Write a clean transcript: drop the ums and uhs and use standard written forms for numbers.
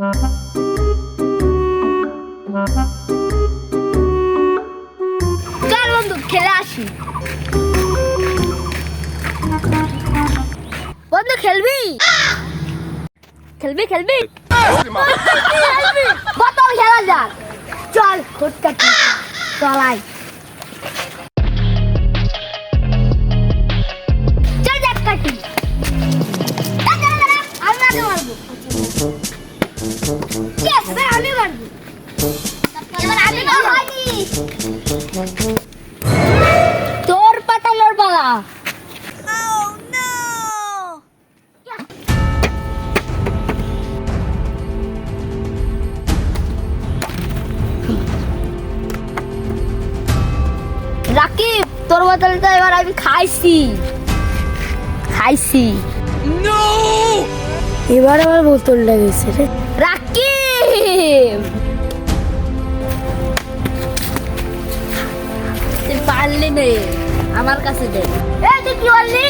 চল বন্ধু খেলে আসি। বন্ধু খেলবি খেলবি খেলবি বোতল খেলা যাক। চল ফুটকাটি চলাই চল যাক কাটি। আমি আগে মারবো। Yes, আমি মারবো। এবার আমি মারবো। তোর পাতানোর পালা। রাকিব তোর বোতলটা এবার আমি খাইছি। এবার আমার বোতলটা গেছে রে। রাকিব তুই পারলি নে, আমার কাছে দে। এই তুই কি বললি?